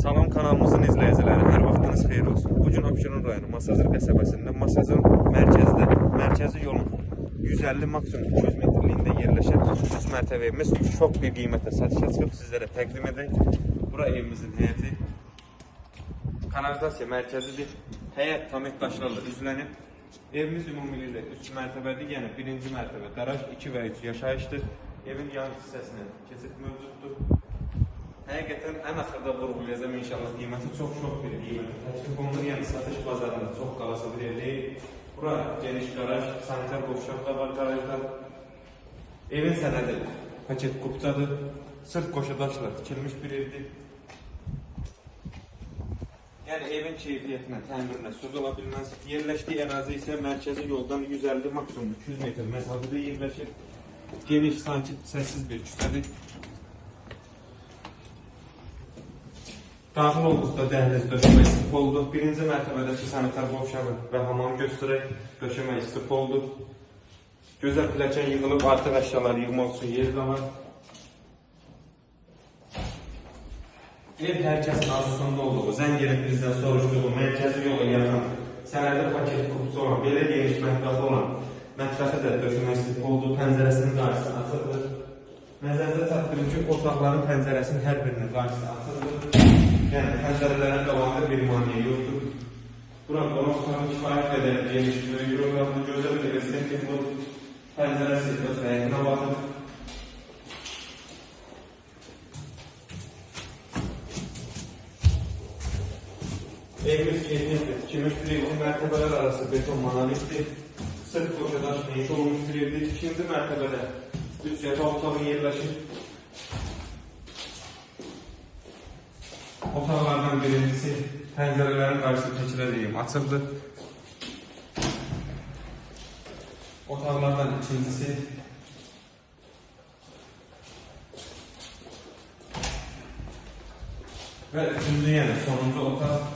Salam kanalımızın izləyiciləri, hər vaxtınız xeyir olsun. Bugün Abşeron rayonu Masazır qəsəbəsində Masazırın mərkəzi yolun 150 maksimum 200 metrliyində yerləşən 3 mərtəbə evimiz çox bir qiymətə satışa çıxıb sizlərə təqdim edək. Bura evimizin həyəti, kanalizasiya mərkəzidir. Həyət tamit daşlarla üzlənib. Evimiz ümumilikdə 3 mərtəbədir, yəni birinci mərtəbə qaraj, 2 və 3 yaşayışdır. Evin yan hissəsinə keçid mövcuddur. Həqiqətən ən axırda vurğulayacağım inşallah qiyməti çox bir qiymətə təklif olunur. Yəni satış bazarında çox qalası bir ev deyil. Bura geniş qaraj, sanitar qovşaq da var qarajda. Evin sənədi paket qubcadır. Sırt qoşadaşla tikilmiş bir evdir. Yəni evin keyfiyyətinə, təmirinə söz ola bilməz. Yerləşdiyi ərazi isə mərkəzi yoldan 150 maksimum 200 metr məsafədə yerləşir. Geniş, sanki səssiz bir küçədir. Daxil olduqda dəhliz döşəmə istif oldu. Birinci mərtəbədəki sanitar qovşağı və hamam göstərək döşəmə istif oldu. Gözəl pilləkən yığılıb, artıq əşyalar yığmaq üçün yer də var. Ev hər kəsin arzusunda olduğu, zəng edib bizdən soruşduğu, mərkəzi yola yaxın, sənədi paket qubcusu olan, belə geniş mətbəxi olan mətbəxi də döşəmə istif oldu. Pəncərəsinin qarşısı açıldı. Nəzərdə çatdırım ki, otaqların pəncərəsinin hər birinin qarşısı açıldı. Yəni, pəncərələrin davamında bir maniyə yoxdur. Bura qonaq otağı kifayət qədər geniş, böyük proqramlı, gözəl bir estetik bu pəncərəsi öz həyətinə baxır. Evimiz keyfiyyətdir, tikilmiş bir evdir, mərtəbələr arası beton monolitdir. Sırt qoşadaş inşa olmuş bir evdir. İkinci mərtəbədə 3 yataq otağı yerləşir. Otaqlardan birincisi pəncərələrin qarşısı keçirəliyim açıldı. Otaqlardan ikincisi və üçüncü, yəni sonuncu otaq.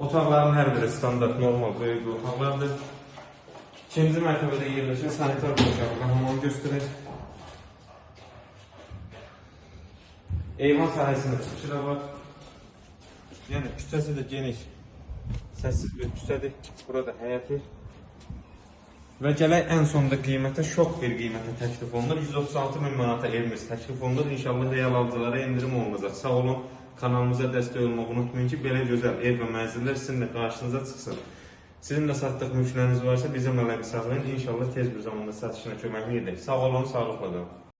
Otaqların hər biri standart, normal, böyük otaqlardır. İkinci mərtəbədə yerləşən sanitar qovşağı və hamam göstərir. Eyvan sahəsində çıxışı da var. Yəni küçəsi də geniş, səssiz bir küçədir. Burada həyəti. Və gələk ən sonunda qiymətə, şok bir qiymətə təklif olunur. 136.000 manata evimiz təklif olunur. İnşallah real alıcılara indirim olunacaq. Sağ olun, kanalımıza dəstək olmağı unutmayın ki, belə gözəl ev və mənzillər sizin də qarşınıza çıxsın. Sizin də satdıq mülkləriniz varsa bizimlə əlaqə saxlayın. İnşallah tez bir zamanda satışına köməklik edək. Sağ olun, sağlıqla qalın.